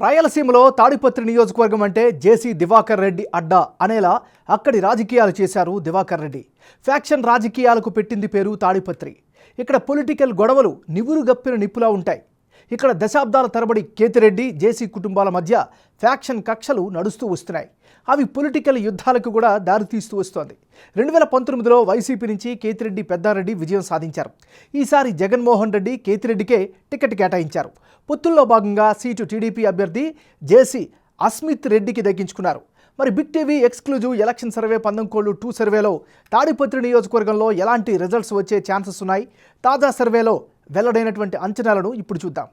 రాయలసీమలో తాడిపత్రి నియోజకవర్గం అంటే జేసీ దివాకర్ రెడ్డి అడ్డా అనేలా అక్కడి రాజకీయాలు చేశారు దివాకర్ రెడ్డి. ఫ్యాక్షన్ రాజకీయాలకు పెట్టింది పేరు తాడిపత్రి. ఇక్కడ పొలిటికల్ గొడవలు నివురుగప్పిన నిప్పులా ఉంటాయి. ఇక్కడ దశాబ్దాల తరబడి కేతిరెడ్డి జేసీ కుటుంబాల మధ్య ఫ్యాక్షన్ కక్షలు నడుస్తూ వస్తున్నాయి. అవి పొలిటికల్ యుద్ధాలకు కూడా దారితీస్తూ వస్తోంది. 2019లో వైసీపీ నుంచి కేతిరెడ్డి పెద్దారెడ్డి విజయం సాధించారు. ఈసారి జగన్మోహన్ రెడ్డి కేతిరెడ్డికే టికెట్ కేటాయించారు. పొత్తుల్లో భాగంగా సీటు టీడీపీ అభ్యర్థి జేసీ అస్మిత్ రెడ్డికి దక్కించుకున్నారు. మరి Big TV exclusive election survey 11 సర్వేలో తాడిపత్రి నియోజకవర్గంలో ఎలాంటి రిజల్ట్స్ వచ్చే ఛాన్సెస్ ఉన్నాయి? తాజా సర్వేలో వెల్లడైనటువంటి అంచనాలను ఇప్పుడు చూద్దాం.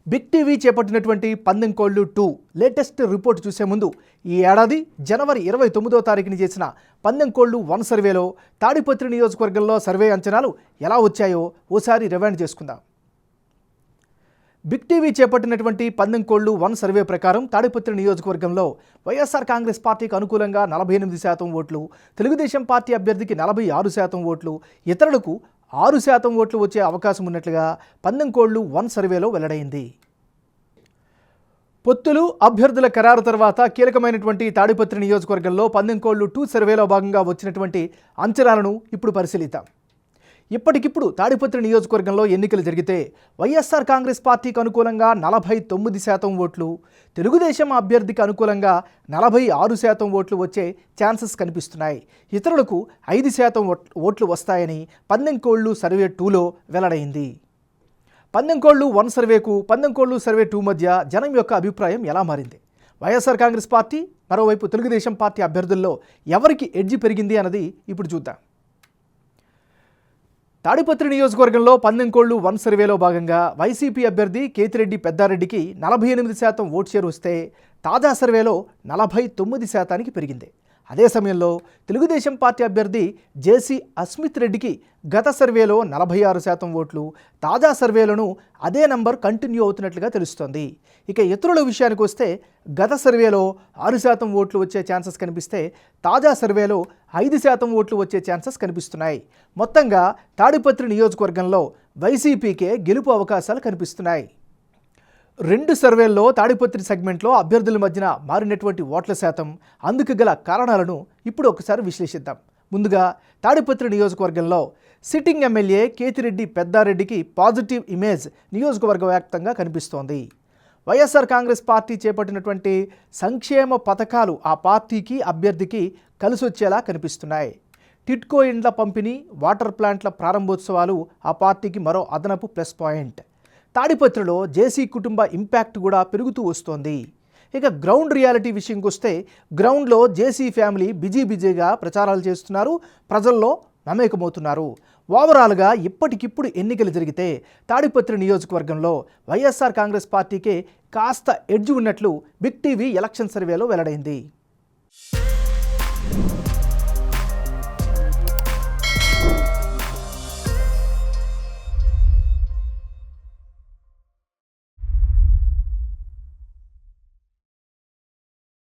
బిగ్ టీవీ చేపట్టినటువంటి 11 లేటెస్ట్ రిపోర్ట్ చూసే ముందు ఈ ఏడాది జనవరి 29వ తారీఖుని చేసిన 11 సర్వేలో తాడిపత్రి నియోజకవర్గంలో సర్వే అంచనాలు ఎలా వచ్చాయో ఓసారి రివైండ్ చేసుకుందాం. బిగ్ టీవీ చేపట్టినటువంటి 11 సర్వే ప్రకారం తాడిపత్రి నియోజకవర్గంలో వైఎస్ఆర్ కాంగ్రెస్ పార్టీకి అనుకూలంగా 48% ఓట్లు, తెలుగుదేశం పార్టీ అభ్యర్థికి 46% ఓట్లు, ఇతరులకు 6% ఓట్లు వచ్చే అవకాశం ఉన్నట్లుగా 11 సర్వేలో వెల్లడైంది. పొత్తులు అభ్యర్థుల ఖరారు తర్వాత కీలకమైనటువంటి తాడిపత్రి నియోజకవర్గంలో 11 సర్వేలో భాగంగా వచ్చినటువంటి అంచనాలను ఇప్పుడు పరిశీలిద్దాం. ఇప్పటికిప్పుడు తాడిపత్రి నియోజకవర్గంలో ఎన్నికలు జరిగితే వైఎస్ఆర్ కాంగ్రెస్ పార్టీకి అనుకూలంగా 49% ఓట్లు, తెలుగుదేశం అభ్యర్థికి అనుకూలంగా 46% ఓట్లు వచ్చే ఛాన్సెస్ కనిపిస్తున్నాయి. ఇతరులకు 5% ఓట్లు వస్తాయని 11 సర్వే 2లో వెల్లడైంది. 11 సర్వేకు 11 సర్వే 2 మధ్య జనం యొక్క అభిప్రాయం ఎలా మారింది? వైఎస్ఆర్ కాంగ్రెస్ పార్టీ, మరోవైపు తెలుగుదేశం పార్టీ అభ్యర్థుల్లో ఎవరికి ఎడ్జి పెరిగింది అన్నది ఇప్పుడు చూద్దాం. తాడిపత్రి నియోజకవర్గంలో 11 సర్వేలో భాగంగా వైసీపీ అభ్యర్థి కేతిరెడ్డి పెద్దారెడ్డికి 48% ఓట్ షేర్ వస్తే తాజా సర్వేలో 49%కి పెరిగింది. అదే సమయంలో తెలుగుదేశం పార్టీ అభ్యర్థి జేసీ అస్మిత్ రెడ్డికి గత సర్వేలో 46% ఓట్లు, తాజా సర్వేలోనూ అదే నంబర్ కంటిన్యూ అవుతున్నట్లుగా తెలుస్తోంది. ఇక ఇతరుల విషయానికి వస్తే గత సర్వేలో 6% ఓట్లు వచ్చే ఛాన్సెస్ కనిపిస్తే తాజా సర్వేలో 5% ఓట్లు వచ్చే ఛాన్సెస్ కనిపిస్తున్నాయి. మొత్తంగా తాడిపత్రి నియోజకవర్గంలో వైసీపీకే గెలుపు అవకాశాలు కనిపిస్తున్నాయి. 2 సర్వేల్లో తాడిపత్రి సెగ్మెంట్లో అభ్యర్థుల మధ్యన మారినటువంటి ఓట్ల శాతం, అందుకు గల కారణాలను ఇప్పుడు ఒకసారి విశ్లేషిద్దాం. ముందుగా తాడిపత్రి నియోజకవర్గంలో సిట్టింగ్ ఎమ్మెల్యే కేతిరెడ్డి పెద్దారెడ్డికి పాజిటివ్ ఇమేజ్ నియోజకవర్గ వ్యాప్తంగా కనిపిస్తోంది. వైఎస్ఆర్ కాంగ్రెస్ పార్టీ చేపట్టినటువంటి సంక్షేమ పథకాలు ఆ పార్టీకి అభ్యర్థికి కలిసొచ్చేలా కనిపిస్తున్నాయి. టిడ్కో ఇండ్ల పంపిణీ, వాటర్ ప్లాంట్ల ప్రారంభోత్సవాలు ఆ పార్టీకి మరో అదనపు ప్లస్ పాయింట్. తాడిపత్రిలో జేసీ కుటుంబ ఇంపాక్ట్ కూడా పెరుగుతూ వస్తోంది. ఇక గ్రౌండ్ రియాలిటీ విషయంకి వస్తే గ్రౌండ్లో జేసీ ఫ్యామిలీ బిజీగా ప్రచారాలు చేస్తున్నారు, ప్రజల్లో మమేకమవుతున్నారు. ఓవరాల్గా ఇప్పటికిప్పుడు ఎన్నికలు జరిగితే తాడిపత్రి నియోజకవర్గంలో వైఎస్ఆర్ కాంగ్రెస్ పార్టీకే కాస్త ఎడ్జ్ ఉన్నట్లు బిగ్ టీవీ ఎలక్షన్ సర్వేలో వెల్లడైంది.